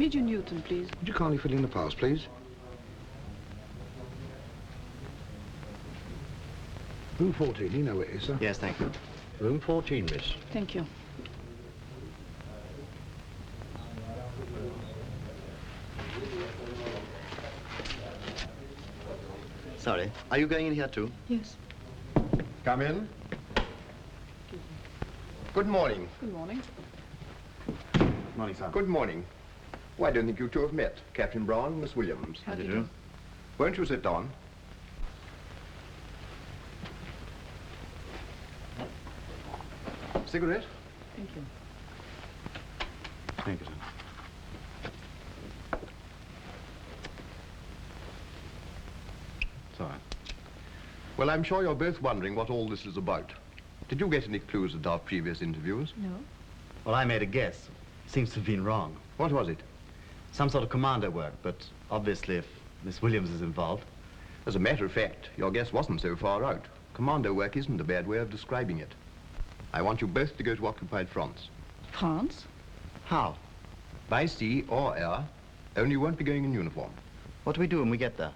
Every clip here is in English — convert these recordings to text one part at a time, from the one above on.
Major Newton, please. Would you kindly fill in the pass, please? Room 14, you know where it is, sir? Yes, thank you. Room 14, miss. Thank you. Sorry, are you going in here too? Yes. Come in. Good morning. Good morning. Morning, sir. Good morning. Well, I don't think you two have met. Captain Brown, Miss Williams. How do you do? do? Won't you sit down? Cigarette? Thank you. Thank you, sir. Sorry. Well, I'm sure you're both wondering what all this is about. Did you get any clues at our previous interviews? No. Well, I made a guess. Seems to have been wrong. What was it? Some sort of commando work, but obviously if Miss Williams is involved. As a matter of fact, your guess wasn't so far out. Commando work isn't a bad way of describing it. I want you both to go to occupied France. France? How? By sea or air, only you won't be going in uniform. What do we do when we get there?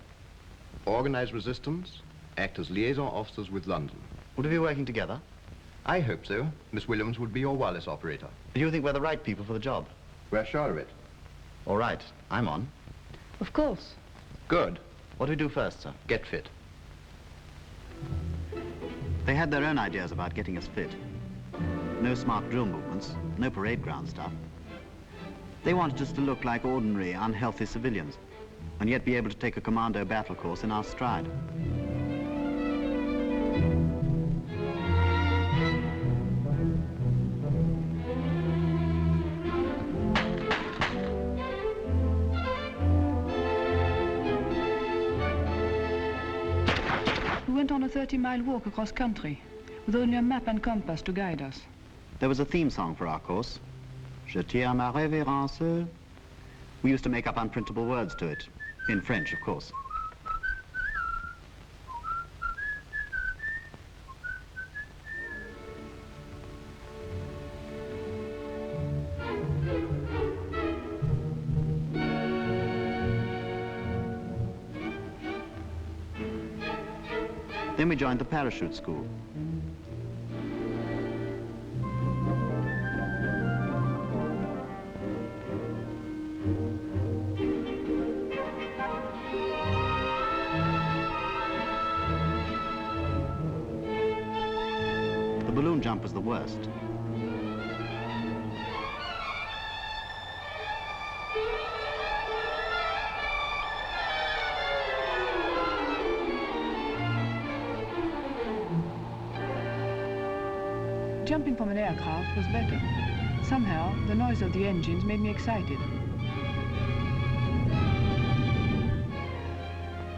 Organize resistance, act as liaison officers with London. Would we be working together? I hope so. Miss Williams would be your wireless operator. Do you think we're the right people for the job? We're sure of it. All right, I'm on. Of course. Good. What do we do first, sir? Get fit. They had their own ideas about getting us fit. No smart drill movements, no parade ground stuff. They wanted us to look like ordinary, unhealthy civilians, and yet be able to take a commando battle course in our stride. We went on a 30-mile walk across country, with only a map and compass to guide us. There was a theme song for our course. Je tire ma révérence. We used to make up unprintable words to it, in French, of course. Then we joined the parachute school. The balloon jump was the worst. Jumping from an aircraft was better. Somehow, the noise of the engines made me excited.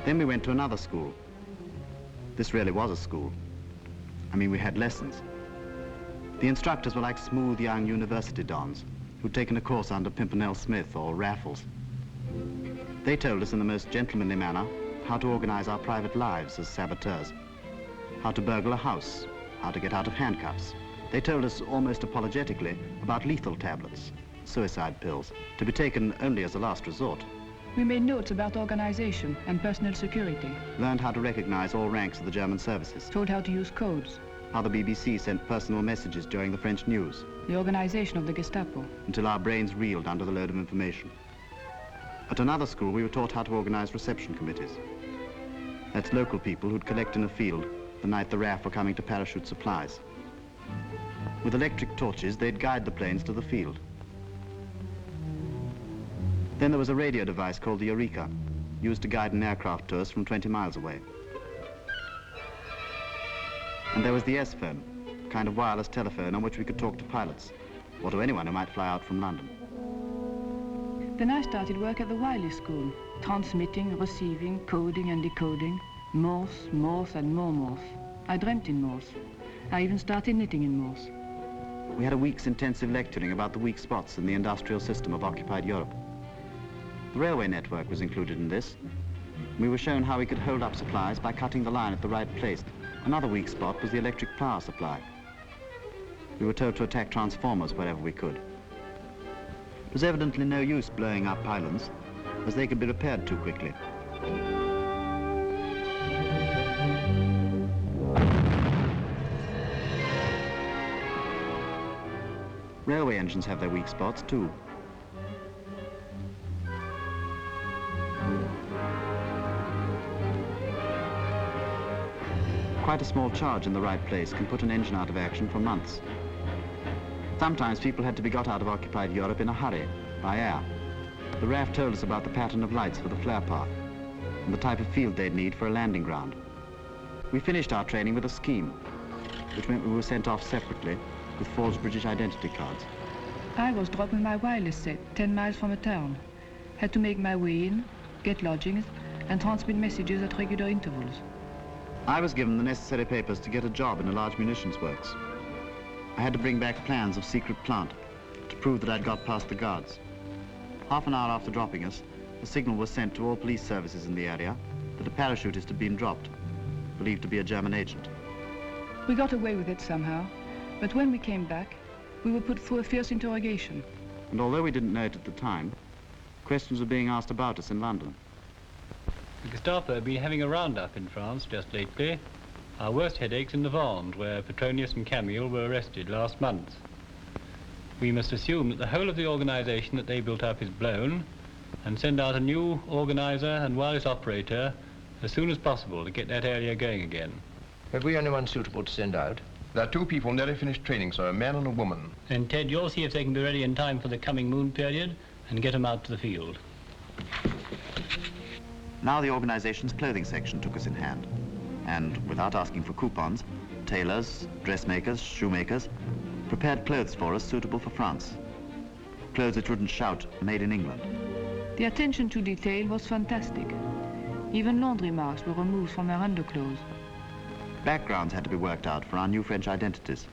Then we went to another school. This really was a school. I mean, we had lessons. The instructors were like smooth young university dons who'd taken a course under Pimpernel Smith or Raffles. They told us in the most gentlemanly manner how to organize our private lives as saboteurs, how to burgle a house, how to get out of handcuffs. They told us almost apologetically about lethal tablets, suicide pills, to be taken only as a last resort. We made notes about organization and personal security, Learned how to recognize all ranks of the German services, taught how to use codes, how the BBC sent personal messages during the French news, the organization of the Gestapo. until our brains reeled under the load of information. At another school, we were taught how to organize reception committees. That's local people who'd collect in a field the night the RAF were coming to parachute supplies. With electric torches, they'd guide the planes to the field. Then there was a radio device called the Eureka, used to guide an aircraft to us from 20 miles away. And there was the S-phone, a kind of wireless telephone on which we could talk to pilots, or to anyone who might fly out from London. Then I started work at the wireless school, transmitting, receiving, coding and decoding, Morse, Morse and more Morse. I dreamt in Morse. I even started knitting in Morse. We had a week's intensive lecturing about the weak spots in the industrial system of occupied Europe. The railway network was included in this. We were shown how we could hold up supplies by cutting the line at the right place. Another weak spot was the electric power supply. We were told to attack transformers wherever we could. was evidently no use blowing up pylons, as they could be repaired too quickly. Railway engines have their weak spots too. Quite a small charge in the right place can put an engine out of action for months. Sometimes people had to be got out of occupied Europe in a hurry, by air. The RAF told us about the pattern of lights for the flare path and the type of field they'd need for a landing ground. We finished our training with a scheme, which meant we were sent off separately with forged British identity cards. I was dropping my wireless set 10 miles from a town. Had to make my way in, get lodgings, and transmit messages at regular intervals. I was given the necessary papers to get a job in a large munitions works. I had to bring back plans of secret plant to prove that I'd got past the guards. Half an hour after dropping us, a signal was sent to all police services in the area that a parachutist had been dropped, believed to be a German agent. We got away with it somehow, but when we came back, we were put through a fierce interrogation. And although we didn't know it at the time, questions were being asked about us in London. The Gestapo have been having a roundup in France just lately. Our worst headaches in the Vendée, where Petronius and Camille were arrested last month. We must assume that the whole of the organization that they built up is blown, and send out a new organizer and wireless operator as soon as possible to get that area going again. Have we anyone suitable to send out? There are 2 people nearly finished training, sir, a man and a woman. And Ted, you'll see if they can be ready in time for the coming moon period and get them out to the field. Now the organization's clothing section took us in hand, and without asking for coupons, tailors, dressmakers, shoemakers prepared clothes for us suitable for France. Clothes which wouldn't shout, made in England. The attention to detail was fantastic. Even laundry marks were removed from our underclothes. Backgrounds had to be worked out for our new French identities.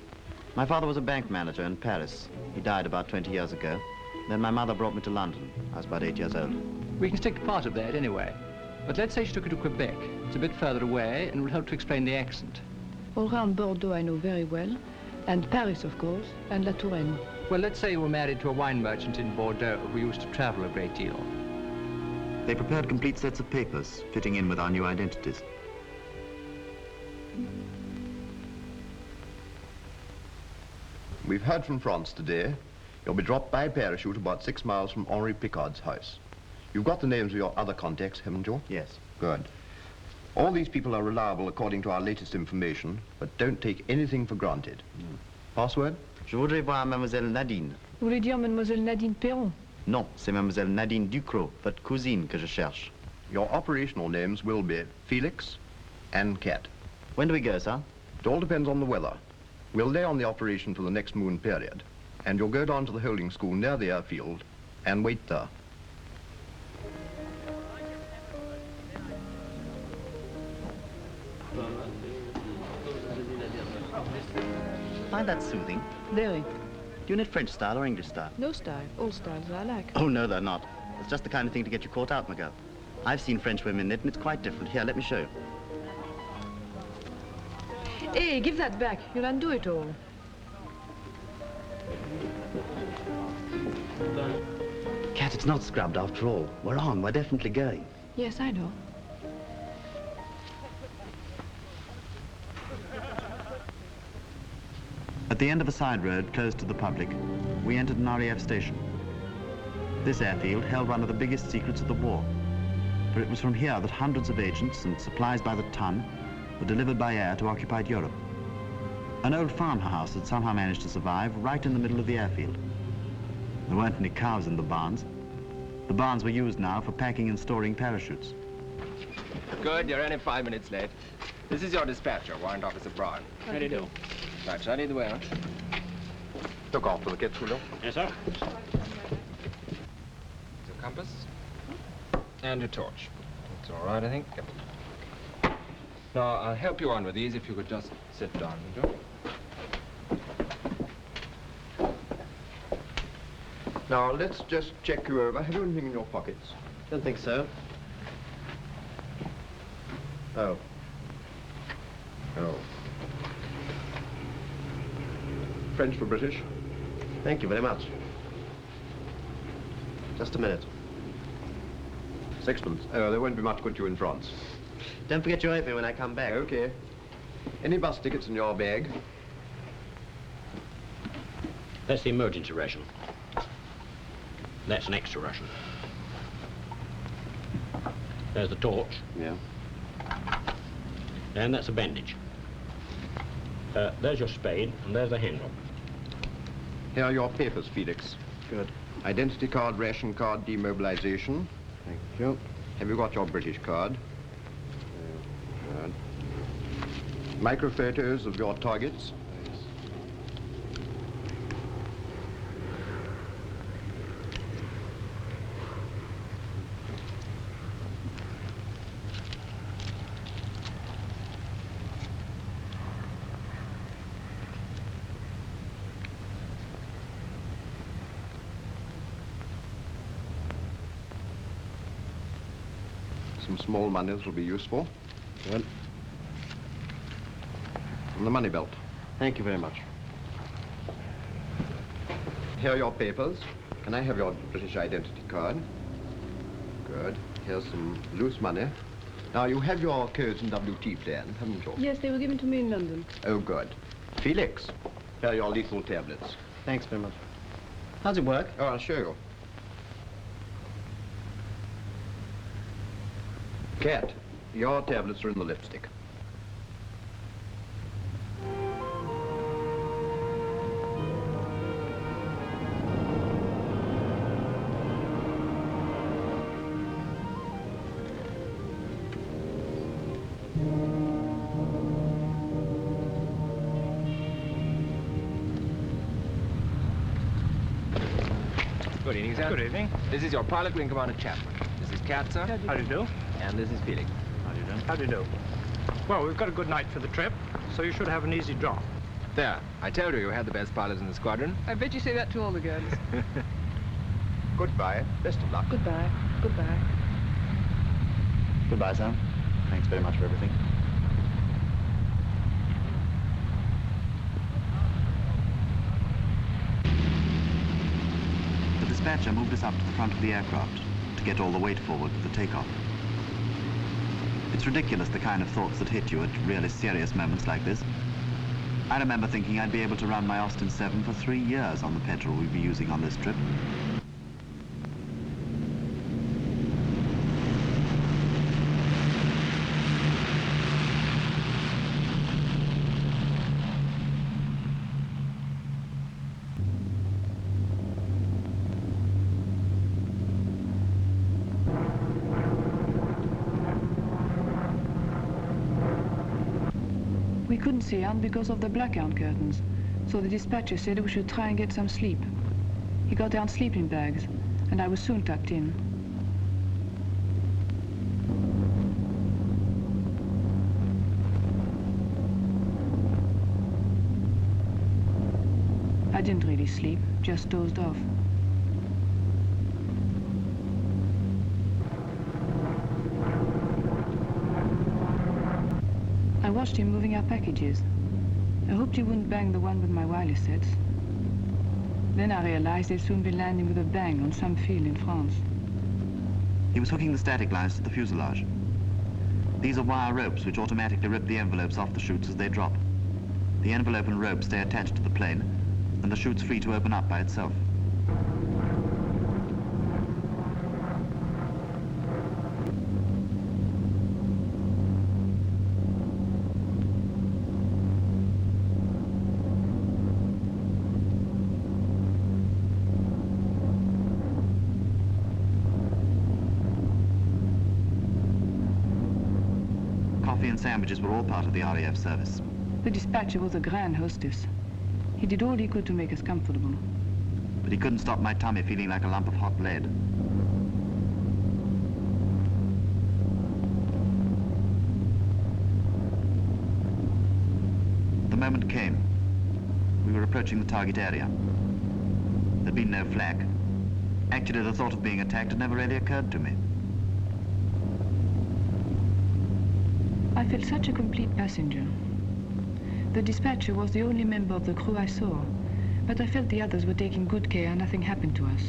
My father was a bank manager in Paris. He died about 20 years ago. Then my mother brought me to London. I was about 8 years old. We can stick to part of that anyway. But let's say she took you to Quebec. It's a bit further away and will help to explain the accent. All round Bordeaux I know very well, and Paris, of course, and La Touraine. Well, let's say you were married to a wine merchant in Bordeaux who used to travel a great deal. They prepared complete sets of papers fitting in with our new identities. We've heard from France today. You'll be dropped by parachute about 6 miles from Henri Picard's house. You've got the names of your other contacts, haven't you? Yes. Good. All these people are reliable according to our latest information, but don't take anything for granted. Password? Je voudrais voir Mademoiselle Nadine. Vous voulez dire Mademoiselle Nadine Perron? Non, c'est Mademoiselle Nadine Ducrot, votre cousine, que je cherche. Your operational names will be Felix and Cat. When do we go, sir? It all depends on the weather. We'll lay on the operation for the next moon period, and you'll go down to the holding school near the airfield and wait there. Find that soothing. Very. Do you need French style or English style? No style. All styles I like. Oh, no, they're not. It's just the kind of thing to get you caught out, my girl. I've seen French women knit, and it's quite different. Here, let me show you. Hey, give that back. You'll undo it all. Cat, it's not scrubbed after all. We're on. We're definitely going. Yes, I know. At the end of a side road closed to the public, we entered an RAF station. This airfield held one of the biggest secrets of the war, for it was from here that hundreds of agents and supplies by the ton were delivered by air to occupied Europe. An old farmhouse had somehow managed to survive right in the middle of the airfield. There weren't any cows in the barns. The barns were used now for packing and storing parachutes. Good, you're only 5 minutes late. This is your dispatcher, Warrant Officer Braun. How do you do? Right, shall I lead the way, huh? Look after the kids, will you? Yes, sir. Your compass. And your torch. It's all right, I think. Yep. Now, I'll help you on with these if you could just sit down, would you? Now, let's just check you over. Have you anything in your pockets? Don't think so. Oh. Oh. French for British. Thank you very much. Just a minute. Sixpence. Oh, there won't be much good to you in France. Don't forget to write me when I come back. Okay. Any bus tickets in your bag? That's the emergency ration. That's an extra ration. There's the torch. Yeah. And that's a bandage. There's your spade, and there's the handle. Here are your papers, Felix. Good. Identity card, ration card, demobilization. Thank you. Have you got your British card? Good. Microphotos of your targets. Some small monies will be useful. Good. And the money belt. Thank you very much. Here are your papers. Can I have your British identity card? Good. Here's some loose money. Now, you have your codes and WT plan, haven't you? Yes, they were given to me in London. Oh, good. Felix, here are your lethal tablets. Thanks very much. How's it work? Oh, I'll show you. Cat, your tablets are in the lipstick. Good evening, sir. Good evening. This is your pilot, Wing Commander Chapman. This is Cat, sir. How do you do? And this is Felix. How do you do? Well, we've got a good night for the trip, so you should have an easy drop. There. I told you you had the best pilots in the squadron. I bet you say that to all the girls. Goodbye. Best of luck. Goodbye. Goodbye. Goodbye, Sam. Thanks very much for everything. The dispatcher moved us up to the front of the aircraft to get all the weight forward for the takeoff. It's ridiculous the kind of thoughts that hit you at really serious moments like this. I remember thinking I'd be able to run my Austin 7 for 3 years on the petrol we'd be using on this trip. We couldn't see out because of the blackout curtains, so the dispatcher said we should try and get some sleep. He got out sleeping bags, and I was soon tucked in. I didn't really sleep, just dozed off. I watched him moving our packages. I hoped he wouldn't bang the one with my wireless sets. Then I realized they'd soon be landing with a bang on some field in France. He was hooking the static lines to the fuselage. These are wire ropes which automatically rip the envelopes off the chutes as they drop. The envelope and rope stay attached to the plane, and the chute's free to open up by itself. Coffee and sandwiches were all part of the RAF service. The dispatcher was a grand hostess. He did all he could to make us comfortable. But he couldn't stop my tummy feeling like a lump of hot lead. The moment came. We were approaching the target area. There'd been no flak. Actually, the thought of being attacked had never really occurred to me. I felt such a complete passenger. The dispatcher was the only member of the crew I saw, but I felt the others were taking good care nothing happened to us.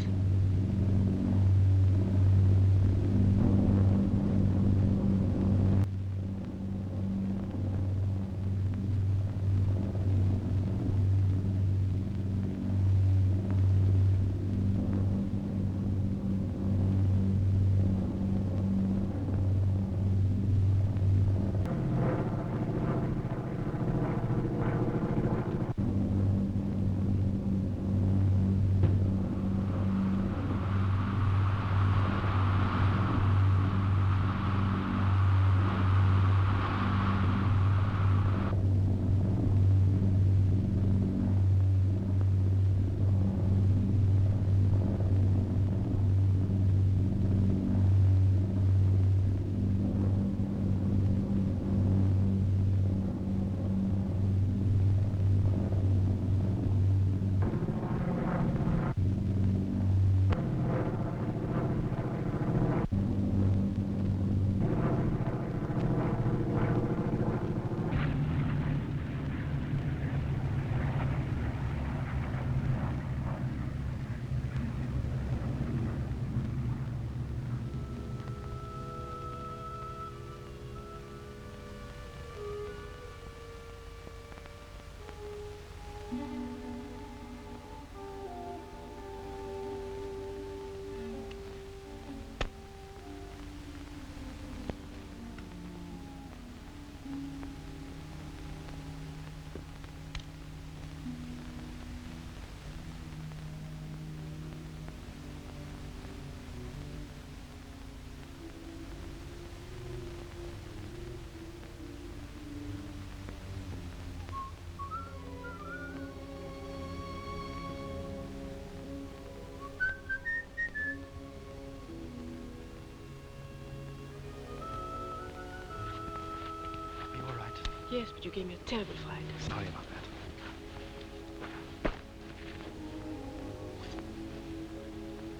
Yes, but you gave me a terrible fright. Sorry about that.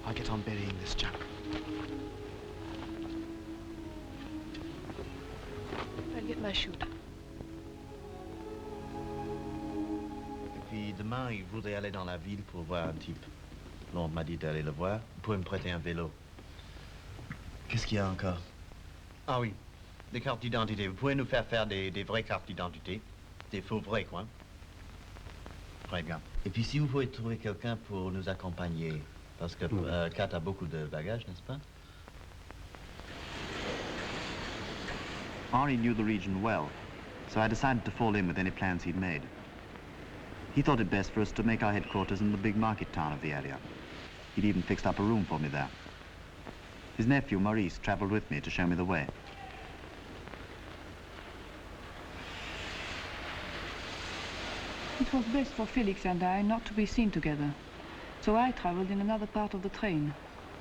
I'll get on burying this junk. I'll get my chute. Et puis demain, il voudrait aller dans la ville pour voir un type. Non, on m'a dit d'aller le voir. Vous pouvez me prêter un vélo. Qu'est-ce qu'il y a encore? Ah oui, des cartes d'identité. Vous pouvez nous faire des vraies cartes d'identité. Des faux vrais, quoi. Très bien. Et puis si vous pouvez trouver quelqu'un pour nous accompagner, parce que Kat a beaucoup de bagages, n'est-ce pas? Henri knew the region well, so I decided to fall in with any plans he'd made. He thought it best for us to make our headquarters in the big market town of the area. He'd even fixed up a room for me there. His nephew, Maurice, traveled with me to show me the way. It was best for Felix and I not to be seen together. So I traveled in another part of the train.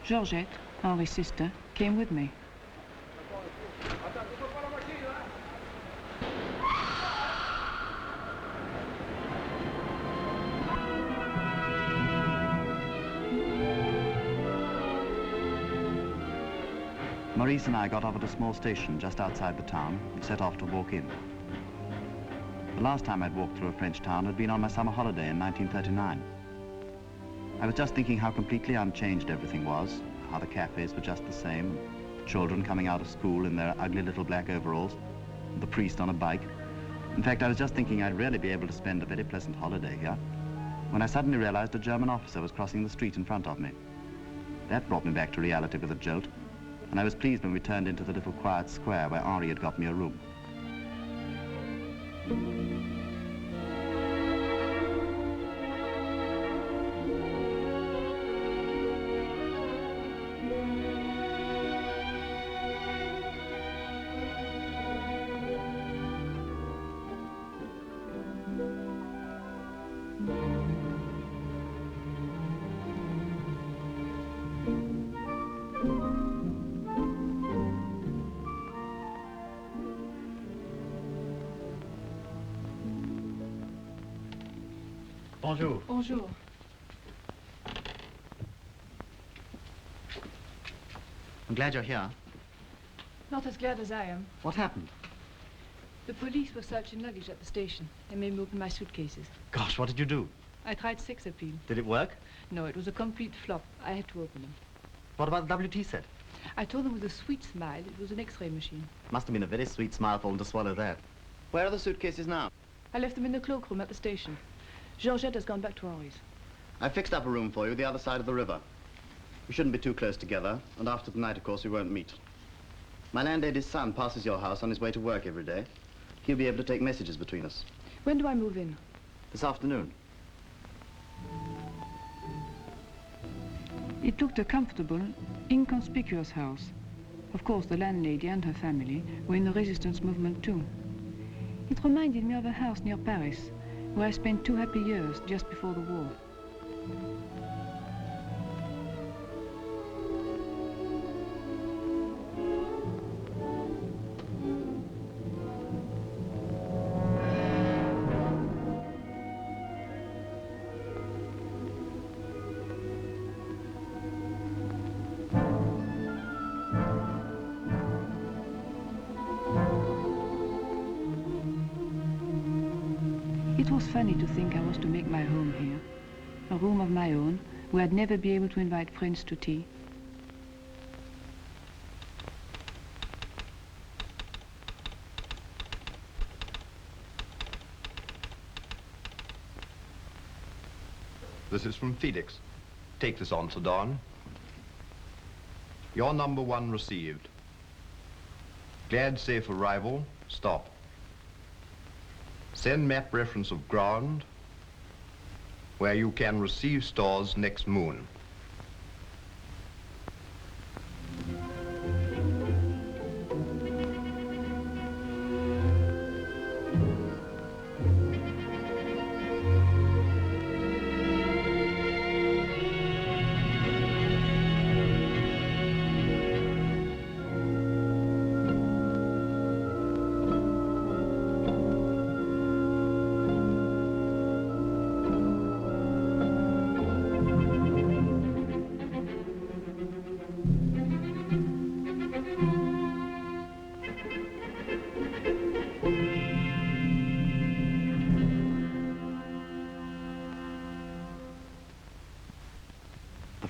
Georgette, Henri's sister, came with me. Maurice and I got off at a small station just outside the town and set off to walk in. The last time I'd walked through a French town had been on my summer holiday in 1939. I was just thinking how completely unchanged everything was, how the cafes were just the same, children coming out of school in their ugly little black overalls, and the priest on a bike. In fact, I was just thinking I'd really be able to spend a very pleasant holiday here, when I suddenly realized a German officer was crossing the street in front of me. That brought me back to reality with a jolt, and I was pleased when we turned into the little quiet square where Henri had got me a room. Bonjour. Bonjour. I'm glad you're here. Not as glad as I am. What happened? The police were searching luggage at the station. They made me open my suitcases. Gosh, what did you do? I tried sex appeal. Did it work? No, it was a complete flop. I had to open them. What about the WT set? I told them with a sweet smile it was an X-ray machine. Must have been a very sweet smile for them to swallow that. Where are the suitcases now? I left them in the cloakroom at the station. Georgette has gone back to Henri's. I fixed up a room for you the other side of the river. We shouldn't be too close together, and after the night, of course, we won't meet. My landlady's son passes your house on his way to work every day. He'll be able to take messages between us. When do I move in? This afternoon. It looked a comfortable, inconspicuous house. Of course, the landlady and her family were in the resistance movement too. It reminded me of a house near Paris, where I spent 2 happy years just before the war. It was funny to think I was to make my home here. A room of my own, where I'd never be able to invite friends to tea. This is from Felix. Take this on, Sir Don. Your number 1 received. Glad safe arrival. Stop. Send map reference of ground where you can receive stores next moon.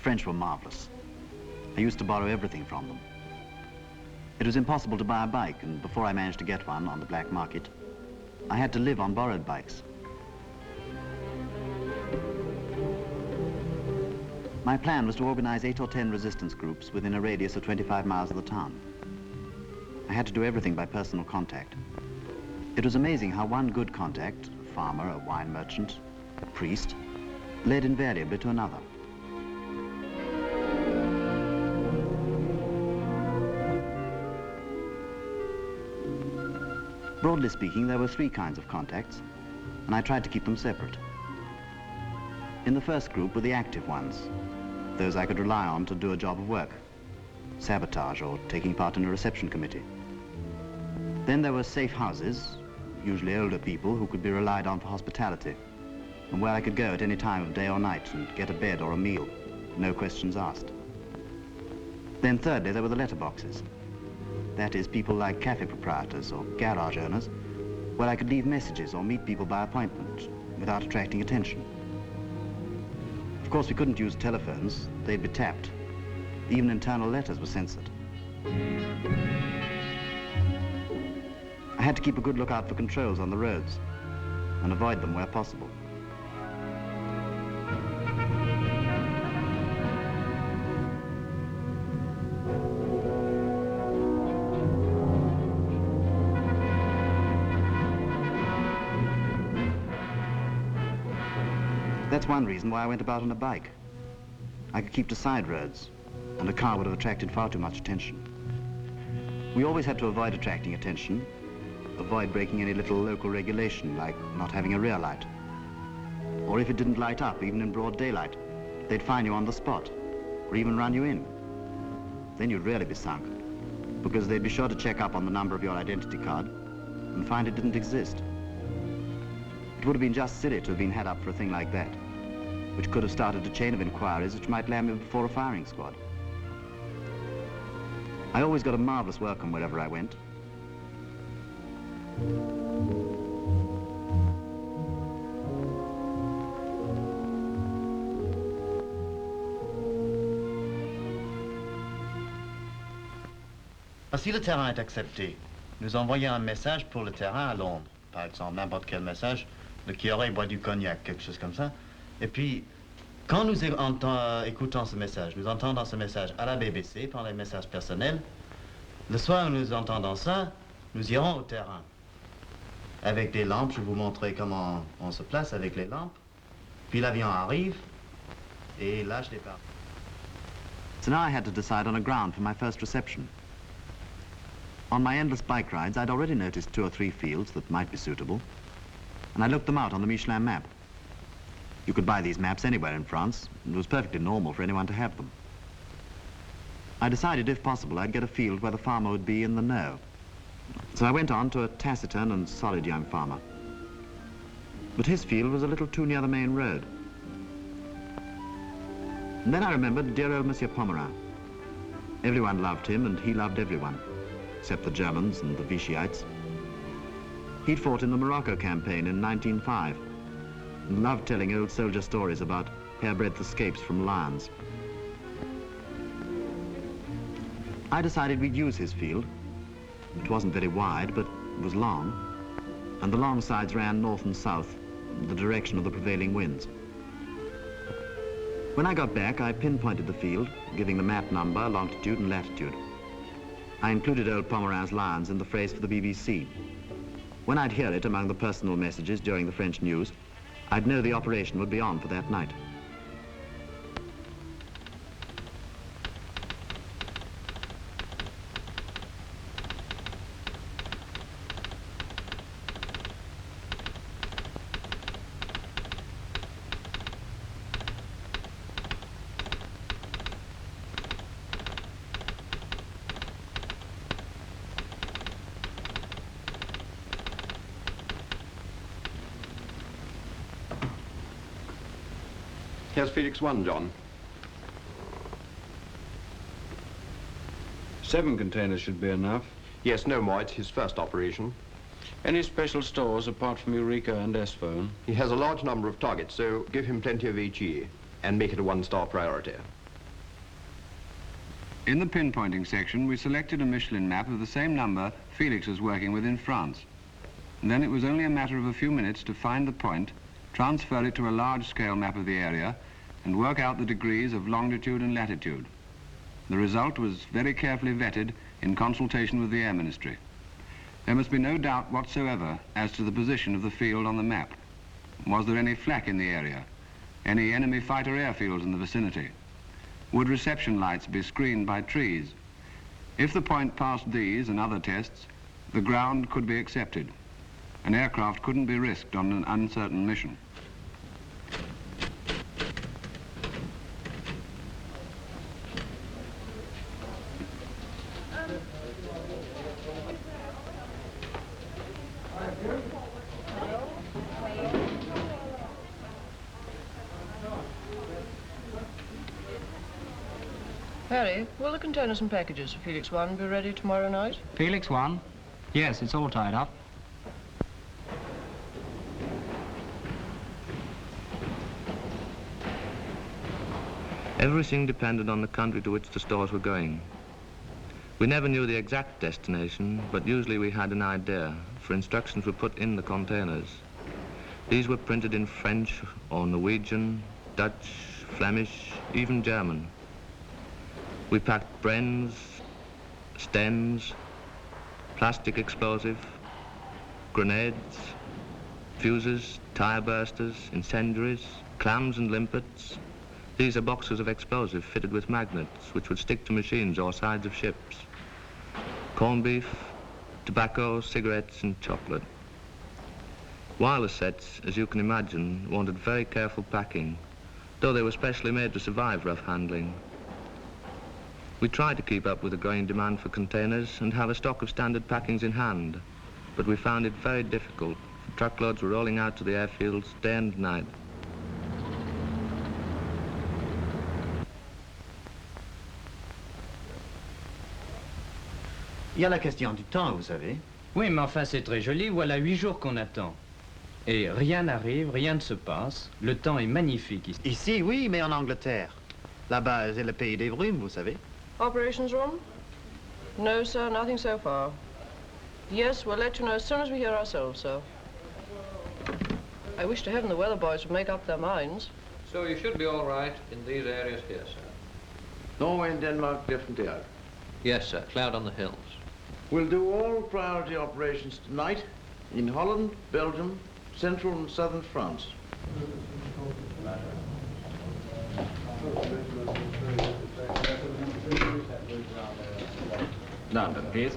French were marvelous. I used to borrow everything from them. It was impossible to buy a bike, and before I managed to get one on the black market, I had to live on borrowed bikes. My plan was to organize 8 or 10 resistance groups within a radius of 25 miles of the town. I had to do everything by personal contact. It was amazing how one good contact, a farmer, a wine merchant, a priest, led invariably to another. Broadly speaking, there were 3 kinds of contacts, and I tried to keep them separate. In the first group were the active ones, those I could rely on to do a job of work, sabotage or taking part in a reception committee. Then there were safe houses, usually older people who could be relied on for hospitality, and where I could go at any time of day or night and get a bed or a meal, no questions asked. Then thirdly, there were the letterboxes. That is, people like cafe proprietors or garage owners, where I could leave messages or meet people by appointment without attracting attention. Of course, we couldn't use telephones. They'd be tapped. Even internal letters were censored. I had to keep a good lookout for controls on the roads and avoid them where possible. That's one reason why I went about on a bike. I could keep to side roads, and a car would have attracted far too much attention. We always had to avoid attracting attention, avoid breaking any little local regulation, like not having a rear light. Or if it didn't light up, even in broad daylight, they'd fine you on the spot, or even run you in. Then you'd really be sunk, because they'd be sure to check up on the number of your identity card and find it didn't exist. It would have been just silly to have been had up for a thing like that, which could have started a chain of inquiries which might land me before a firing squad. I always got a marvelous welcome wherever I went. Si le terrain est accepté, nous envoyons un message pour le terrain à Londres. Par exemple, n'importe quel message, qui aurait boit du cognac, quelque chose comme ça. Et puis, quand nous écoutons ce message, nous entendons ce message à la BBC, par les messages personnels, le soir où nous entendons ça, nous irons au terrain. Avec des lampes, je vous montrerai comment on se place avec les lampes. Puis l'avion arrive, et là je départ. So now I had to decide on a ground for my first reception. On my endless bike rides, I'd already noticed 2 or 3 fields that might be suitable, and I looked them out on the Michelin map. You could buy these maps anywhere in France, and it was perfectly normal for anyone to have them. I decided, if possible, I'd get a field where the farmer would be in the know. So I went on to a taciturn and solid young farmer. But his field was a little too near the main road. And then I remembered dear old Monsieur Pomerin. Everyone loved him, and he loved everyone, except the Germans and the Vichy'ites. He'd fought in the Morocco campaign in 1905 and loved telling old soldier stories about hairbreadth escapes from lions. I decided we'd use his field. It wasn't very wide, but it was long, and the long sides ran north and south, in the direction of the prevailing winds. When I got back, I pinpointed the field, giving the map number, longitude and latitude. I included old Pomerin's lions in the phrase for the BBC. When I'd hear it among the personal messages during the French news, I'd know the operation would be on for that night. Here's Felix 1, John. 7 containers should be enough. Yes, no more. It's his first operation. Any special stores apart from Eureka and S-Phone? He has a large number of targets, so give him plenty of HE and make it a 1-star priority. In the pinpointing section, we selected a Michelin map of the same number Felix was working with in France. And then it was only a matter of a few minutes to find the point, transfer it to a large-scale map of the area, and work out the degrees of longitude and latitude. The result was very carefully vetted in consultation with the Air Ministry. There must be no doubt whatsoever as to the position of the field on the map. Was there any flak in the area? Any enemy fighter airfields in the vicinity? Would reception lights be screened by trees? If the point passed these and other tests, the ground could be accepted. An aircraft couldn't be risked on an uncertain mission. Harry, will the containers and packages for Felix 1 be ready tomorrow night? Felix 1? Yes, it's all tied up. Everything depended on the country to which the stores were going. We never knew the exact destination, but usually we had an idea, for instructions were put in the containers. These were printed in French or Norwegian, Dutch, Flemish, even German. We packed Brens, stems, plastic explosive, grenades, fuses, tire bursters, incendiaries, clams and limpets. These are boxes of explosive fitted with magnets which would stick to machines or sides of ships. Corned beef, tobacco, cigarettes and chocolate. Wireless sets, as you can imagine, wanted very careful packing, though they were specially made to survive rough handling. We tried to keep up with the growing demand for containers and have a stock of standard packings in hand, but we found it very difficult. Truckloads were rolling out to the airfields day and night. Il y a la question du temps, vous savez. Oui, mais enfin, c'est très joli. Voilà 8 jours qu'on attend. Et rien n'arrive, rien ne se passe. Le temps est magnifique ici. Ici, oui, mais en Angleterre. Là-bas, c'est le pays des brumes, vous savez. Operations room? No, sir, nothing so far. Yes, we'll let you know as soon as we hear ourselves, sir. I wish to heaven the weather boys would make up their minds. So you should be all right in these areas here, sir. Norway and Denmark definitely out. Yes, sir. Cloud on the hills. We'll do all priority operations tonight in Holland, Belgium, central and southern France. Number, please.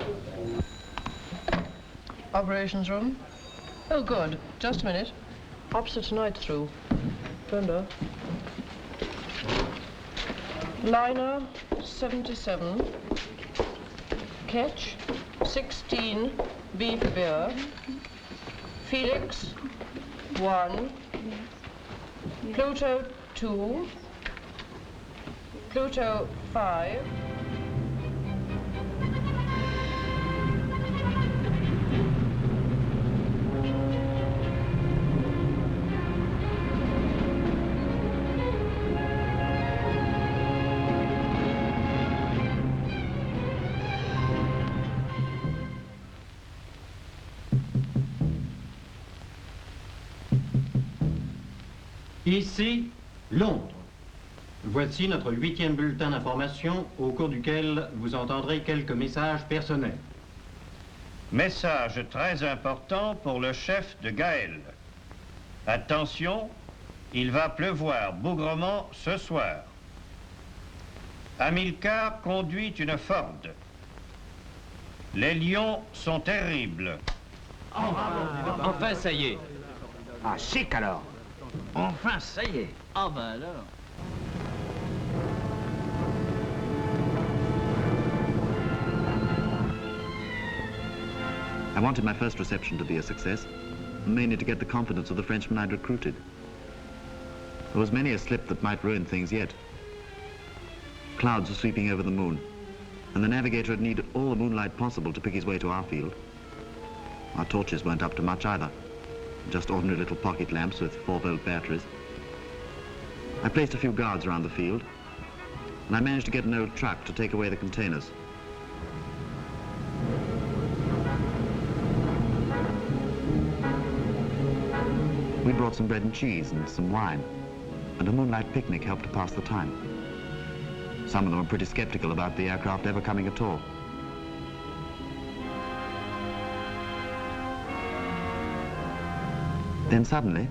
Operations room? Oh, good. Just a minute. Opposite tonight through. Brenda. Liner 77. Ketch 16. B for beer. Felix 1. Pluto 2. Pluto 5. Ici, Londres. Voici notre 8e bulletin d'information au cours duquel vous entendrez quelques messages personnels. Message très important pour le chef de Gaël. Attention, il va pleuvoir bougrement ce soir. Hamilcar conduit une Ford. Les lions sont terribles. Enfin, ça y est. Ah, chic alors. Enfin, ça y est. Ah ben alors. I wanted my first reception to be a success, mainly to get the confidence of the Frenchmen I'd recruited. There was many a slip that might ruin things yet. Clouds were sweeping over the moon, and the navigator had needed all the moonlight possible to pick his way to our field. Our torches weren't up to much either. Just ordinary little pocket lamps with 4-volt batteries. I placed a few guards around the field. and I managed to get an old truck to take away the containers. We brought some bread and cheese and some wine, and a moonlight picnic helped to pass the time. Some of them were pretty skeptical about the aircraft ever coming at all. Then suddenly,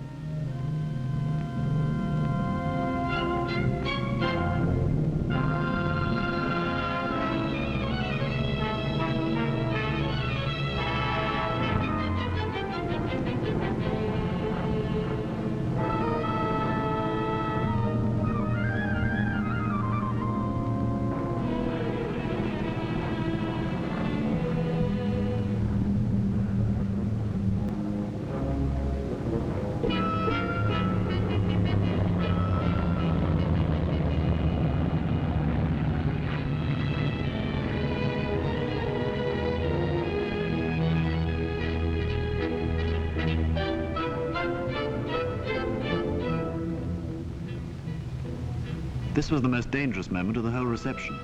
this was the most dangerous moment of the whole reception.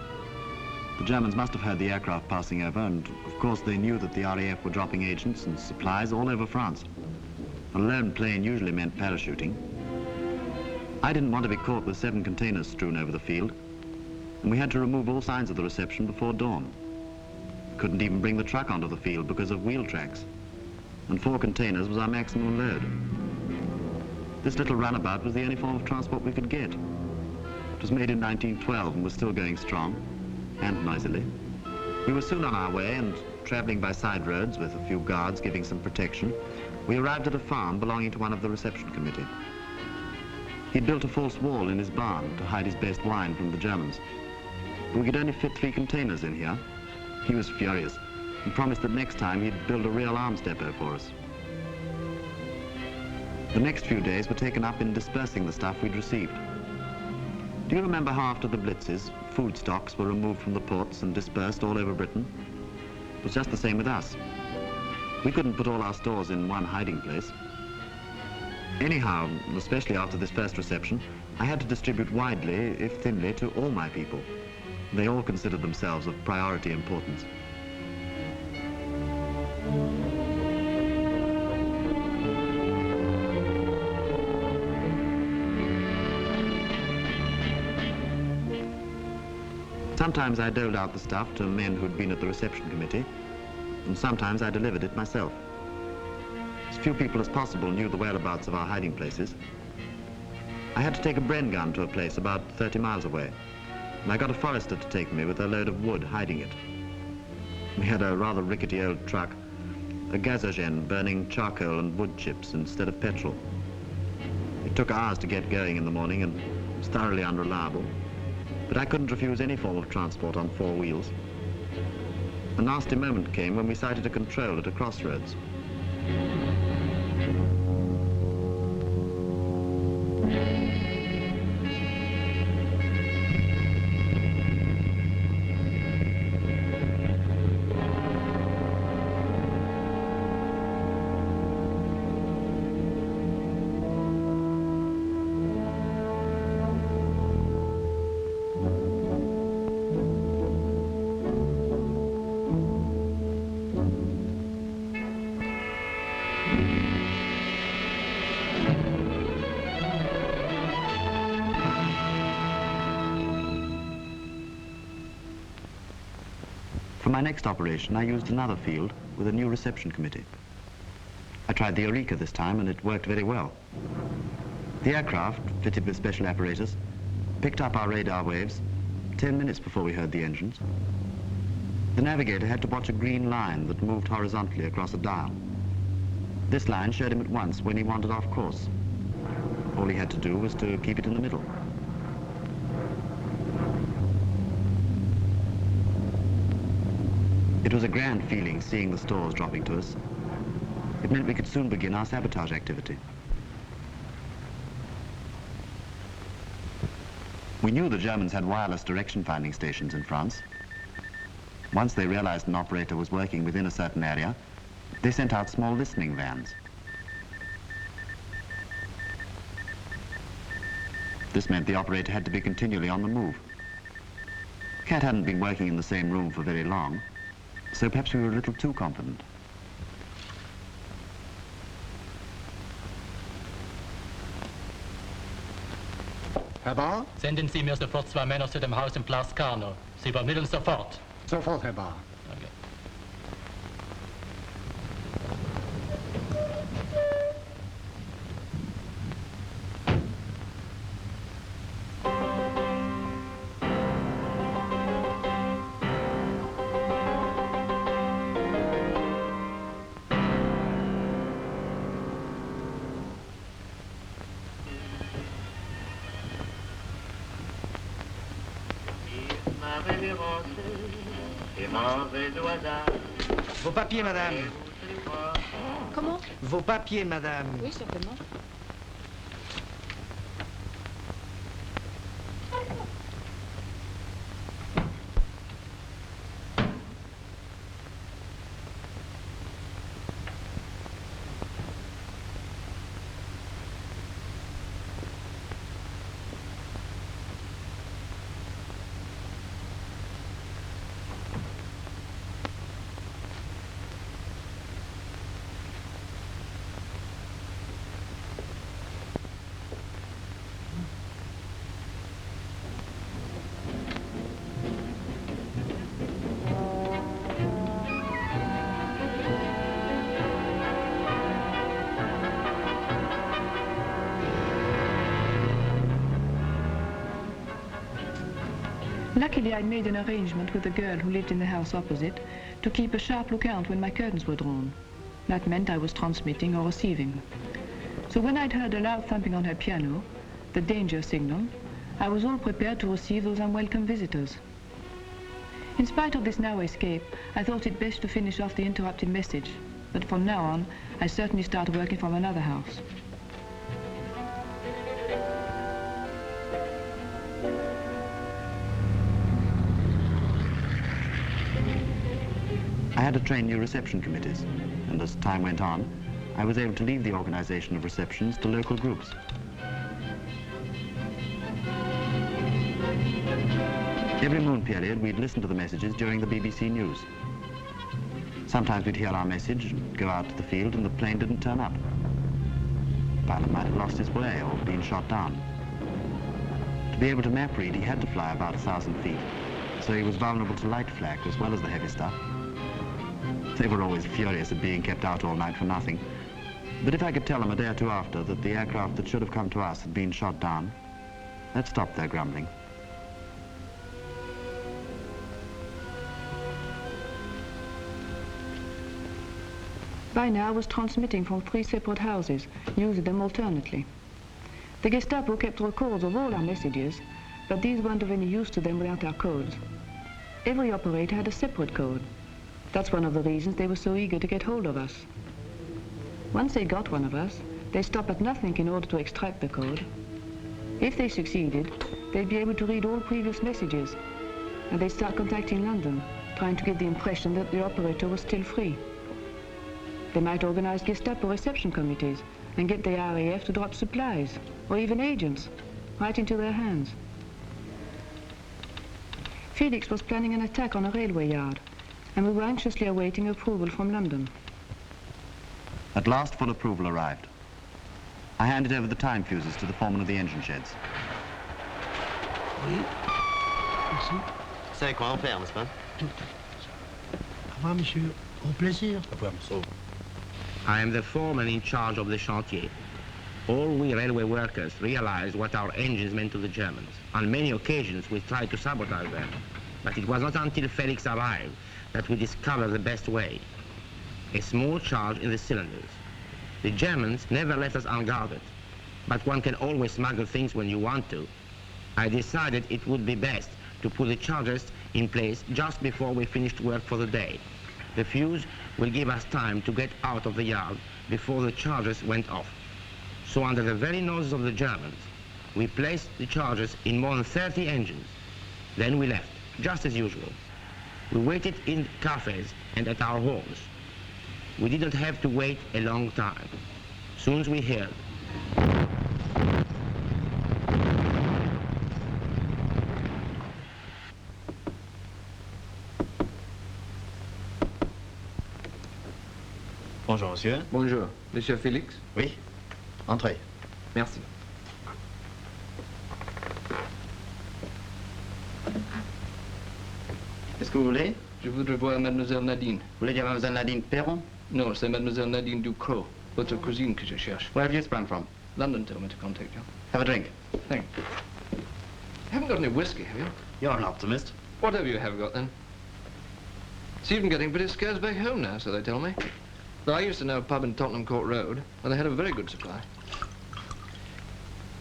The Germans must have heard the aircraft passing over, and of course they knew that the RAF were dropping agents and supplies all over France. A lone plane usually meant parachuting. I didn't want to be caught with 7 containers strewn over the field, and we had to remove all signs of the reception before dawn. Couldn't even bring the truck onto the field because of wheel tracks, and 4 containers was our maximum load. This little runabout was the only form of transport we could get. It was made in 1912 and was still going strong, and noisily. We were soon on our way, and traveling by side roads with a few guards giving some protection, we arrived at a farm belonging to one of the reception committee. He'd built a false wall in his barn to hide his best wine from the Germans. But we could only fit 3 containers in here. He was furious and promised that next time he'd build a real arms depot for us. The next few days were taken up in dispersing the stuff we'd received. Do you remember how after the blitzes, food stocks were removed from the ports and dispersed all over Britain? It was just the same with us. We couldn't put all our stores in one hiding place. Anyhow, especially after this first reception, I had to distribute widely, if thinly, to all my people. They all considered themselves of priority importance. Sometimes I doled out the stuff to men who'd been at the reception committee, and sometimes I delivered it myself. As few people as possible knew the whereabouts of our hiding places. I had to take a Bren gun to a place about 30 miles away, and I got a forester to take me with a load of wood hiding it. We had a rather rickety old truck, a gasogen burning charcoal and wood chips instead of petrol. It took hours to get going in the morning and was thoroughly unreliable. But I couldn't refuse any form of transport on 4 wheels. A nasty moment came when we sighted a control at a crossroads. For my next operation, I used another field with a new reception committee. I tried the Eureka this time, and it worked very well. The aircraft, fitted with special apparatus, picked up our radar waves 10 minutes before we heard the engines. The navigator had to watch a green line that moved horizontally across a dial. This line showed him at once when he wandered off course. All he had to do was to keep it in the middle. It was a grand feeling seeing the stores dropping to us. It meant we could soon begin our sabotage activity. We knew the Germans had wireless direction finding stations in France. Once they realized an operator was working within a certain area, they sent out small listening vans. This meant the operator had to be continually on the move. Cat hadn't been working in the same room for very long, so perhaps we were a little too confident. Herr Bar? Senden Sie mir sofort 2 Männer zu dem Haus in Place Carnot. Sie übermitteln sofort. Sofort, Herr Bar. Danke. Vos papiers, madame. Comment? Vos papiers, madame. Oui, certainement. Luckily, I'd made an arrangement with the girl who lived in the house opposite to keep a sharp lookout when my curtains were drawn. That meant I was transmitting or receiving. So when I'd heard a loud thumping on her piano, the danger signal, I was all prepared to receive those unwelcome visitors. In spite of this narrow escape, I thought it best to finish off the interrupted message, but from now on, I certainly started working from another house. I had to train new reception committees, and as time went on, I was able to leave the organization of receptions to local groups. Every moon period, we'd listen to the messages during the BBC News. Sometimes we'd hear our message, go out to the field, and the plane didn't turn up. The pilot might have lost his way or been shot down. To be able to map read, he had to fly about 1,000 feet, so he was vulnerable to light flak as well as the heavy stuff. They were always furious at being kept out all night for nothing. But if I could tell them a day or two after that the aircraft that should have come to us had been shot down, that stopped their grumbling. By now, I was transmitting from 3 separate houses, using them alternately. The Gestapo kept records of all our messages, but these weren't of any use to them without our codes. Every operator had a separate code. That's one of the reasons they were so eager to get hold of us. Once they got one of us, they stopped at nothing in order to extract the code. If they succeeded, they'd be able to read all previous messages, and they'd start contacting London, trying to give the impression that the operator was still free. They might organize Gestapo reception committees and get the RAF to drop supplies, or even agents, right into their hands. Felix was planning an attack on a railway yard, and we were anxiously awaiting approval from London. At last, full approval arrived. I handed over the time fuses to the foreman of the engine sheds. Oui. Merci. Vous savez quoi en faire, n'est-ce pas? Tout à fait. Au revoir, monsieur. Au plaisir. Au revoir, monsieur. I am the foreman in charge of the chantier. All we railway workers realized what our engines meant to the Germans. On many occasions, we tried to sabotage them. But it was not until Felix arrived that we discovered the best way. A small charge in the cylinders. The Germans never left us unguarded, but one can always smuggle things when you want to. I decided it would be best to put the charges in place just before we finished work for the day. The fuse will give us time to get out of the yard before the charges went off. So under the very noses of the Germans, we placed the charges in more than 30 engines. Then we left, just as usual. We waited in cafes and at our homes. We didn't have to wait a long time. Soon as we heard. Bonjour, monsieur. Bonjour. Monsieur Félix? Oui. Entrez. Merci. Qu'est-ce que vous voulez? Je voudrais voir Mademoiselle Nadine. Vous voulez dire Mademoiselle Nadine Perron? Non, c'est Mademoiselle Nadine Ducrot, votre cousine que je cherche. Where have you sprung from? London told me to contact you. Have a drink. Thank you. Haven't got any whiskey, have you? You're an optimist. Whatever you have got, then. It's even getting pretty scarce back home now, so they tell me. Though I used to know a pub in Tottenham Court Road, where they had a very good supply.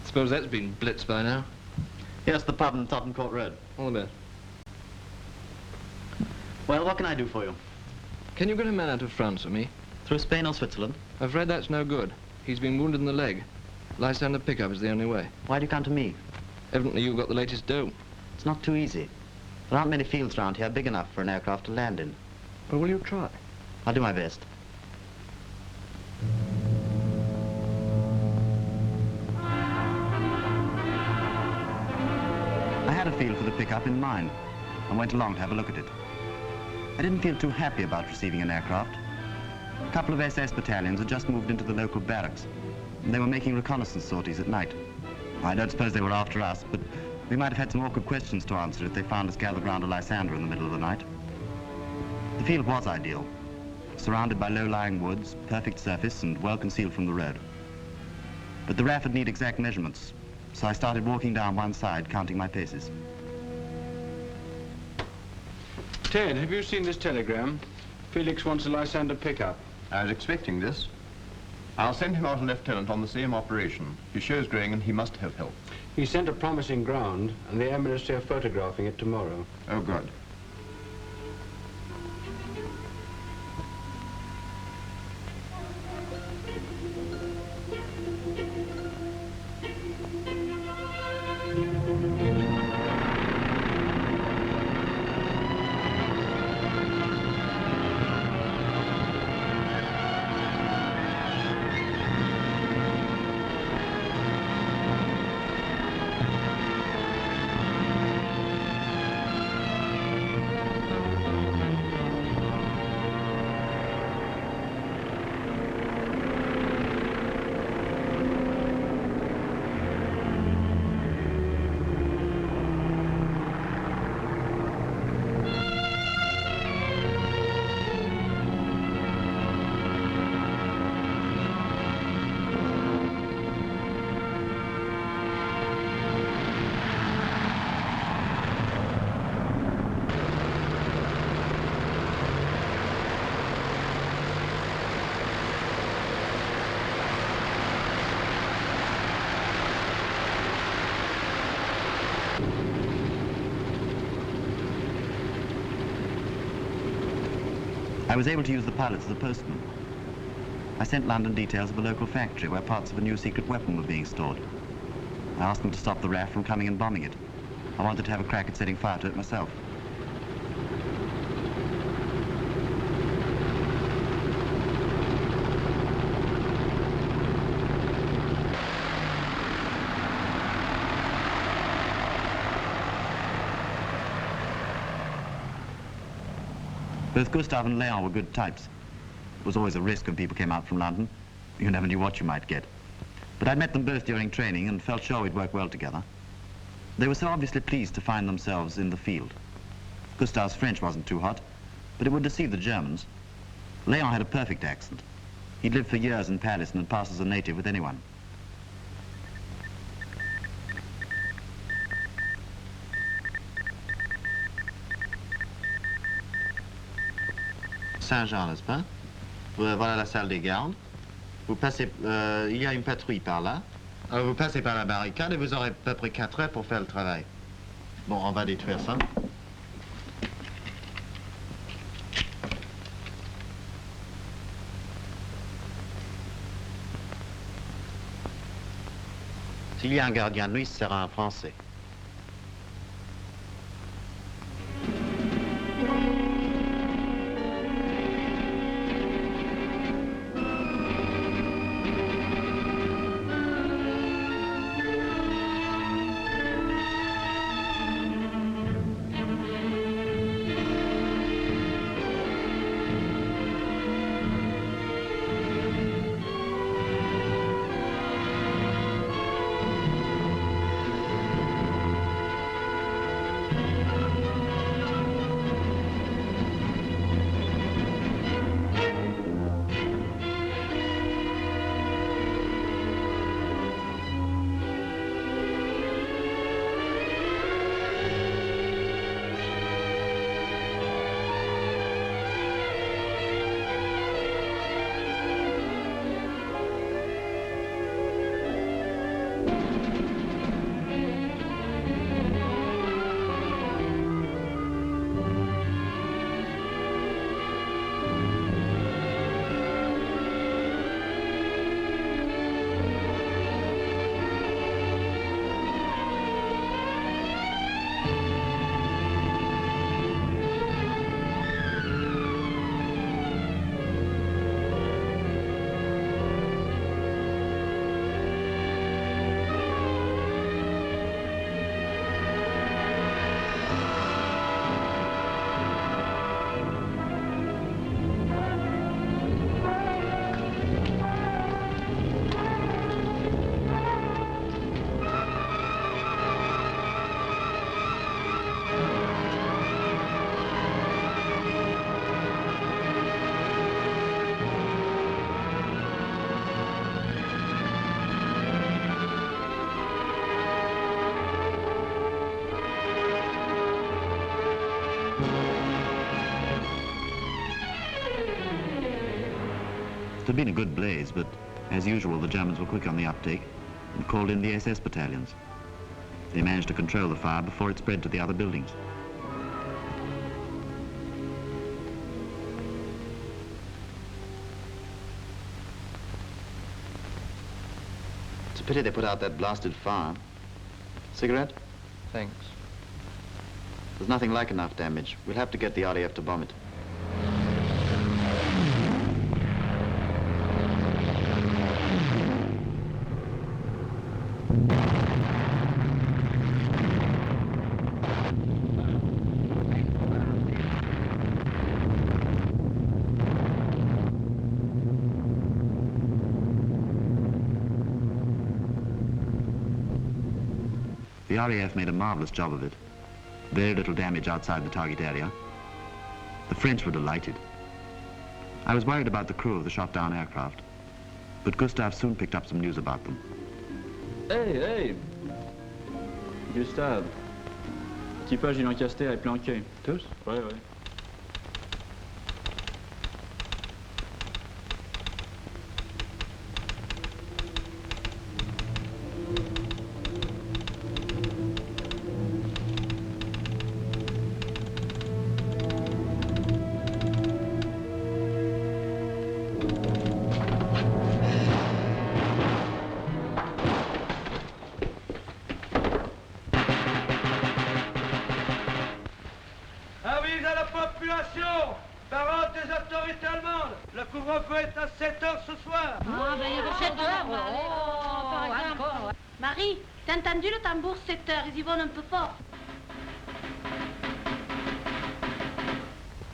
Suppose that's been blitzed by now. Yes, the pub in Tottenham Court Road. All the best. Well, what can I do for you? Can you get a man out of France for me? Through Spain or Switzerland? I'm afraid that's no good. He's been wounded in the leg. Lysander pickup is the only way. Why do you come to me? Evidently you've got the latest dough. It's not too easy. There aren't many fields around here big enough for an aircraft to land in. Well, will you try? I'll do my best. I had a feel for the pickup in mind and went along to have a look at it. I didn't feel too happy about receiving an aircraft. A couple of SS battalions had just moved into the local barracks, and they were making reconnaissance sorties at night. I don't suppose they were after us, but we might have had some awkward questions to answer if they found us gathered round a Lysander in the middle of the night. The field was ideal, surrounded by low-lying woods, perfect surface, and well concealed from the road. But the RAF would need exact measurements, so I started walking down one side, counting my paces. Ted, have you seen this telegram? Felix wants a Lysander pickup. I was expecting this. I'll send him out a lieutenant on the same operation. His show's going and he must have help. He sent a promising ground, and the airmen are photographing it tomorrow. Oh, good. I was able to use the pilots as a postman. I sent London details of a local factory where parts of a new secret weapon were being stored. I asked them to stop the RAF from coming and bombing it. I wanted to have a crack at setting fire to it myself. Both Gustav and Leon were good types. It was always a risk when people came out from London. You never knew what you might get. But I'd met them both during training and felt sure we'd work well together. They were so obviously pleased to find themselves in the field. Gustav's French wasn't too hot, but it would deceive the Germans. Leon had a perfect accent. He'd lived for years in Paris and had passed as a native with anyone. Saint-Jean, n'est-ce pas? Voilà la salle des gardes. Vous passez, il y a une patrouille par là. Alors vous passez par la barricade et vous aurez à peu près 4 heures pour faire le travail. Bon, on va détruire ça. S'il y a un gardien de nuit, ce sera un Français. had been a good blaze, but as usual, the Germans were quick on the uptake and called in the SS battalions. They managed to control the fire before it spread to the other buildings. It's a pity they put out that blasted fire. Cigarette? Thanks. There's nothing like enough damage. We'll have to get the RAF to bomb it. The RAF made a marvelous job of it. Very little damage outside the target area. The French were delighted. I was worried about the crew of the shot-down aircraft, but Gustave soon picked up some news about them. Hey, hey! Gustave. Typage du Lancaster est planqué. Tous? Ouais, ouais. Avis à la population! Parole des autorités allemandes! Le couvre-feu est à 7 heures ce soir! Ah, ben il y a 7 heures, par exemple. Marie, t'as entendu le tambour 7 heures? Ils y vont un peu fort.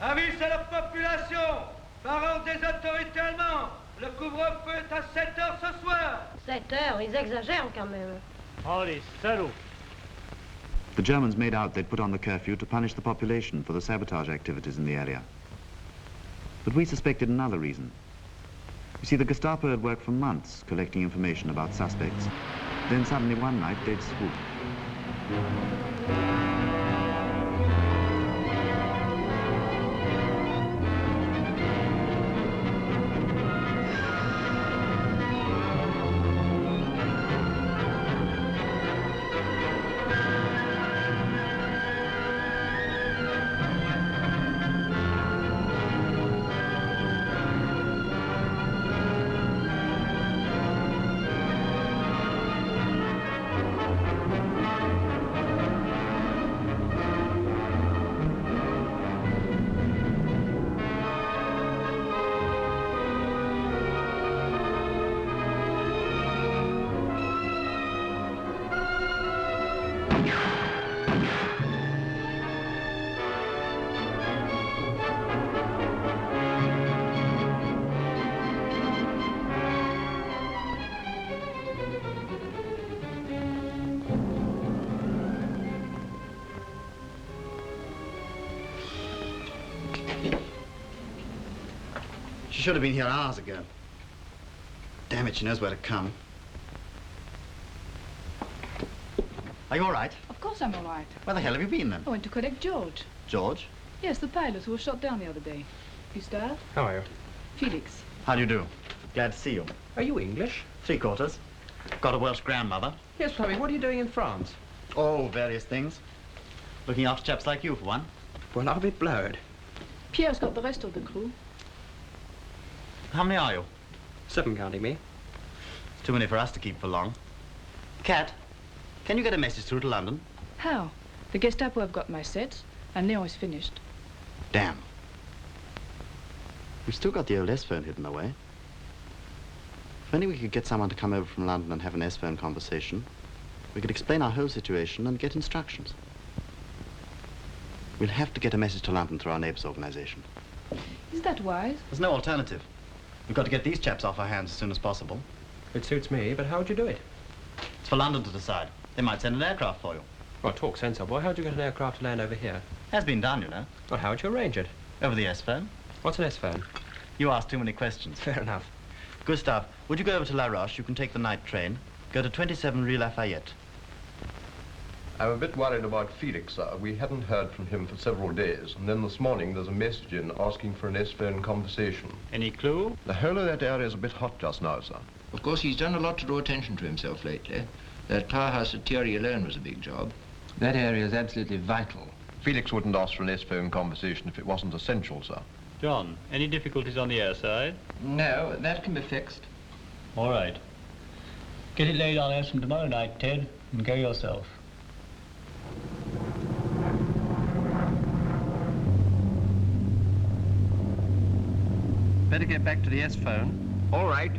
Avis à la population! Parole des autorités allemandes! Le couvre-feu est à 7 heures ce soir! 7 heures, ils exagèrent quand même. Oh, les salauds! The Germans made out they'd put on the curfew to punish the population for the sabotage activities in the area. But we suspected another reason. You see, the Gestapo had worked for months collecting information about suspects. Then suddenly one night they'd swoop. She should have been here hours ago. Damn it, she knows where to come. Are you all right? Of course I'm all right. Where the hell have you been then? I went to collect George. George? Yes, the pilot who was shot down the other day. Gustave? How are you? Felix. How do you do? Glad to see you. Are you English? 3/4. Got a Welsh grandmother. Yes, but I mean, what are you doing in France? Oh, various things. Looking after chaps like you, for one. Well, I'll be blowed. Pierre's got the rest of the crew. How many are you? 7 counting me. It's too many for us to keep for long. Cat, can you get a message through to London? How? The Gestapo have got my sets, and Leon is finished. Damn. We've still got the old S-phone hidden away. If only we could get someone to come over from London and have an S-phone conversation, we could explain our whole situation and get instructions. We'll have to get a message to London through our neighbours' organisation. Is that wise? There's no alternative. We've got to get these chaps off our hands as soon as possible. It suits me, but how would you do it? It's for London to decide. They might send an aircraft for you. Well, talk sense, old boy. How'd you get an aircraft to land over here? Has been done, you know. Well, how'd you arrange it? Over the S-phone. What's an S-phone? You ask too many questions. Fair enough. Gustave, would you go over to La Roche? You can take the night train. Go to 27 Rue Lafayette. I'm a bit worried about Felix, sir. We hadn't heard from him for several days, and then this morning there's a message in asking for an S-phone conversation. Any clue? The whole of that area is a bit hot just now, sir. Of course, he's done a lot to draw attention to himself lately. That powerhouse at Thierry alone was a big job. That area is absolutely vital. Felix wouldn't ask for an S-phone conversation if it wasn't essential, sir. John, any difficulties on the air side? No, that can be fixed. All right. Get it laid on us from tomorrow night, Ted, and go yourself. Better get back to the S-phone. All right.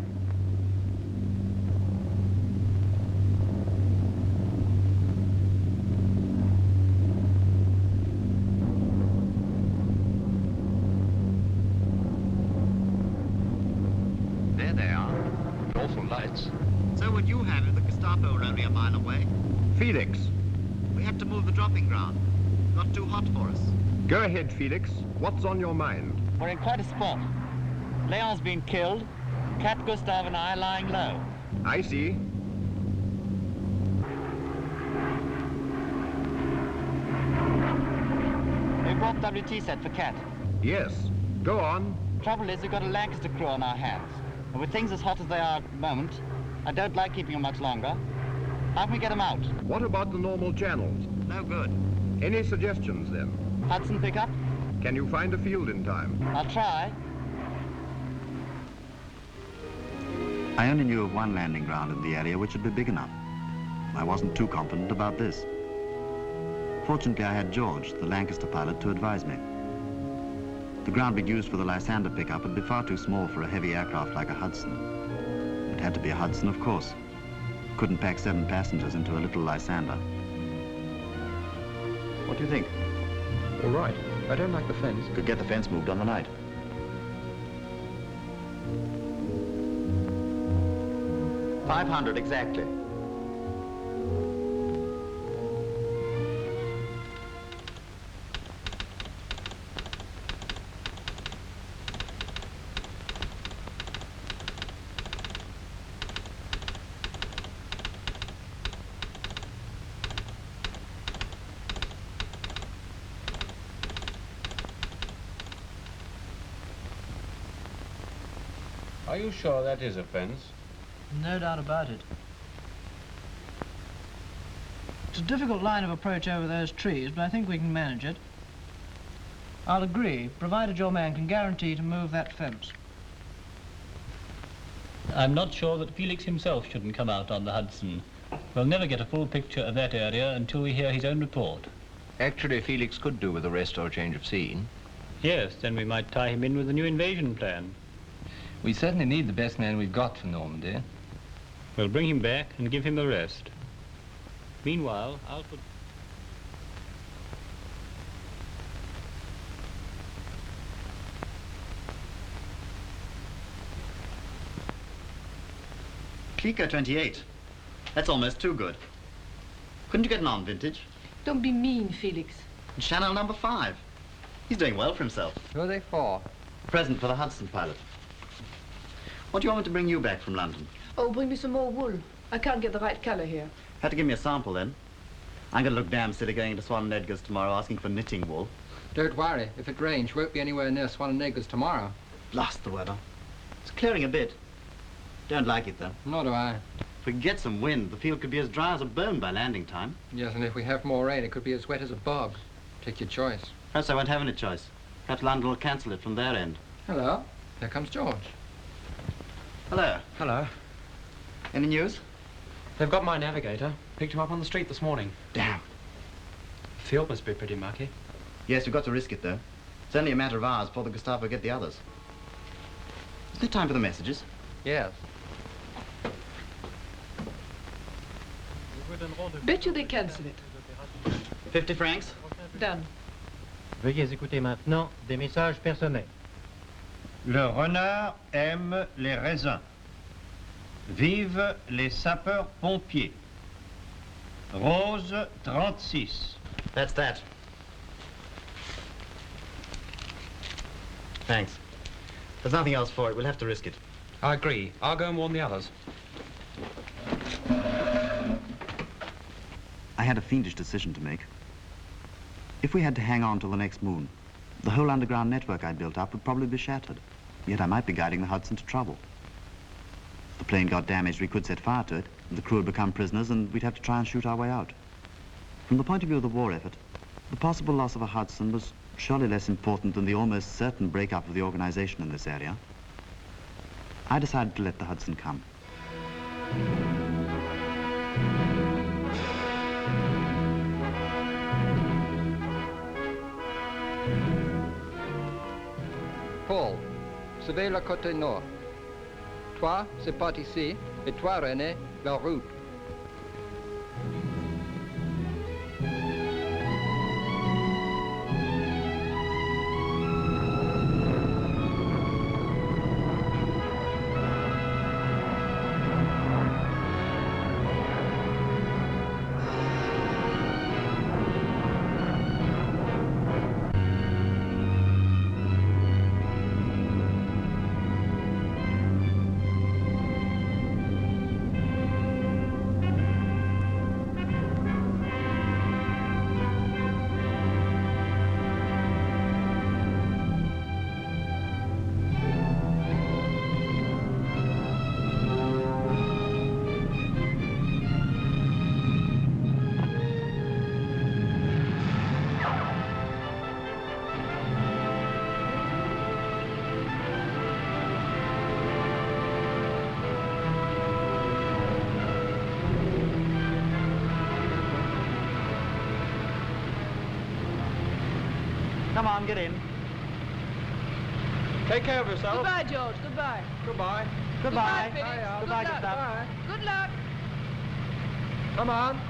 There they are. Awful lights. So would you have if the Gestapo were only a mile away? Felix, We had to move the dropping ground. Got too hot for us. go ahead, Felix. What's on your mind? We're in quite a spot. Leon's been killed. Cat, Gustav and I are lying low. I see. We brought WT set for Cat. Yes. Go on. Trouble is, we've got a Lancaster crew on our hands. And with things as hot as they are at the moment, I don't like keeping them much longer. How can we get them out? What about the normal channels? No good. Any suggestions, then? Hudson pickup? Can you find a field in time? I'll try. I only knew of one landing ground in the area which would be big enough. I wasn't too confident about this. Fortunately, I had George, the Lancaster pilot, to advise me. The ground we'd used for the Lysander pickup would be far too small for a heavy aircraft like a Hudson. It had to be a Hudson, of course. Couldn't pack 7 passengers into a little Lysander. What do you think? All right. I don't like the fence. Could get the fence moved on the night. $500 exactly. Are you sure that is a fence? No doubt about it. It's a difficult line of approach over those trees, but I think we can manage it. I'll agree, provided your man can guarantee to move that fence. I'm not sure that Felix himself shouldn't come out on the Hudson. We'll never get a full picture of that area until we hear his own report. Actually, Felix could do with a rest or a change of scene. Yes, then we might tie him in with a new invasion plan. We certainly need the best man we've got for Normandy. We'll bring him back and give him a rest. Meanwhile, I'll put... Cliquot 28. That's almost too good. Couldn't you get an on vintage? Don't be mean, Felix. And Chanel number 5. He's doing well for himself. Who are they for? A present for the Hudson pilot. What do you want me to bring you back from London? Oh, bring me some more wool. I can't get the right colour here. Had to give me a sample then. I'm going to look damn silly going into Swan and Edgar's tomorrow asking for knitting wool. Don't worry. If it rains, you won't be anywhere near Swan and Edgar's tomorrow. Blast the weather. It's clearing a bit. Don't like it though. Nor do I. If we could get some wind, the field could be as dry as a bone by landing time. Yes, and if we have more rain, it could be as wet as a bog. Take your choice. Perhaps I won't have any choice. Perhaps London will cancel it from their end. Hello. Here comes George. Hello. Hello. Any news? They've got my navigator. Picked him up on the street this morning. Damn. The field must be pretty mucky. Yes, we've got to risk it though. It's only a matter of hours before the Gestapo get the others. Isn't it time for the messages? Yes. Bet you they cancel it. 50 francs? Done. Veuillez écouter maintenant des messages personnels. Le renard aime les raisins. Vive les sapeurs-pompiers. Rose 36. That's that. Thanks. There's nothing else for it. We'll have to risk it. I agree. I'll go and warn the others. I had a fiendish decision to make. If we had to hang on till the next moon, the whole underground network I built up would probably be shattered. Yet I might be guiding the Hudson to trouble. If the plane got damaged, we could set fire to it, the crew would become prisoners, and we'd have to try and shoot our way out. From the point of view of the war effort, the possible loss of a Hudson was surely less important than the almost certain breakup of the organization in this area. I decided to let the Hudson come. Paul, surveille le côté nord. Toi, c'est par ici, et toi, René, la route. Come on, get in. Take care of yourself. Goodbye, George. Goodbye. Goodbye. Goodbye. Felix. Goodbye, Good luck. Gestapo. Good luck. Come on.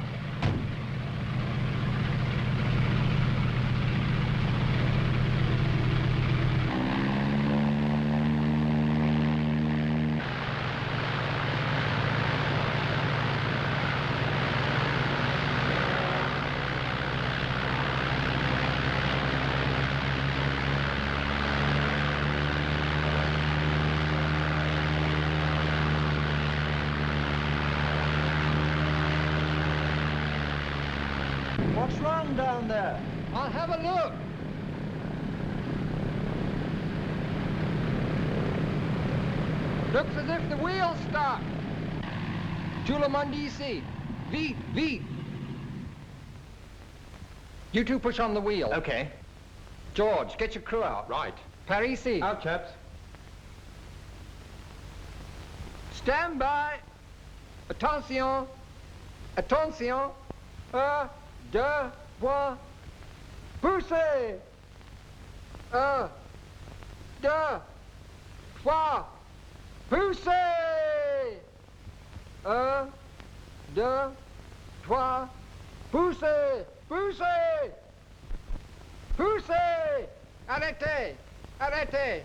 What's wrong down there? I'll have a look. Looks as if the wheels stopped. Tout le monde ici. Vite, vite. You two push on the wheel. Okay. George, get your crew out. Right. Parisi. Out, chaps. Stand by. Attention. Attention. 1, 2, 3. Poussez. 1, 2, 3. Poussez. 1, 2, 3. Poussez. Poussez. Poussez. Arrêtez. Arrêtez.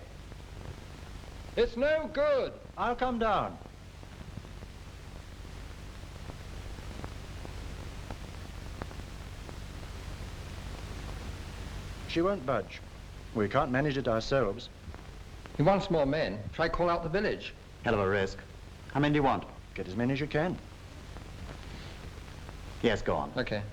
It's no good. I'll come down. She won't budge. We can't manage it ourselves. He wants more men. Try call out the village. Hell of a risk. How many do you want? Get as many as you can. Yes, go on. Okay.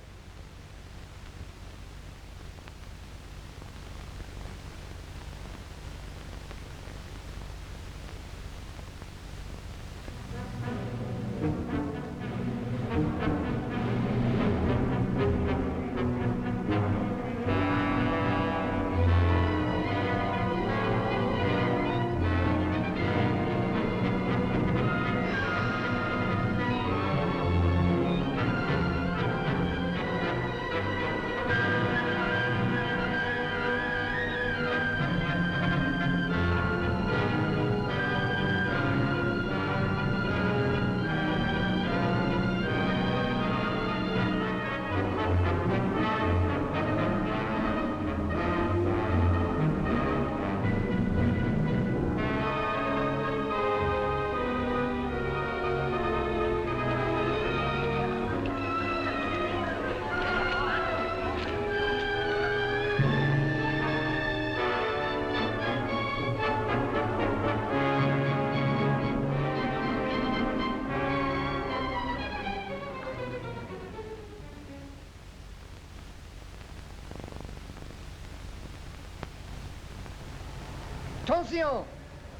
Attention!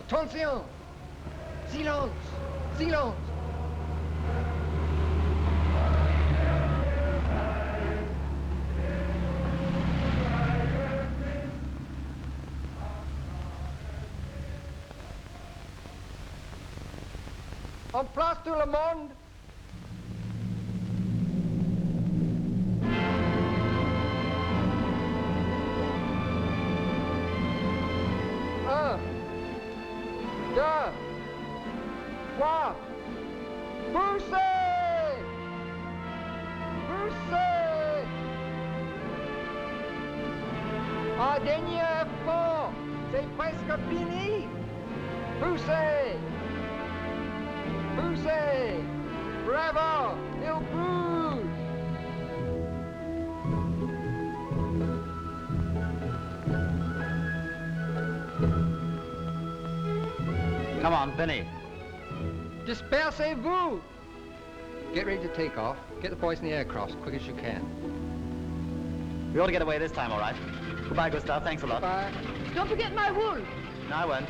Attention! Silence! Silence! En place tout le monde! Un, deux, trois, poussez! Poussez! Un dernier effort, c'est presque fini! Poussez! Poussez! Bravo! Il bouge! Come on, Benny. Dispersez-vous! Get ready to take off. Get the boys in the aircraft as quick as you can. We ought to get away this time, all right. Goodbye, Gustav. Thanks a lot. Bye. Don't forget my wool. No, I won't.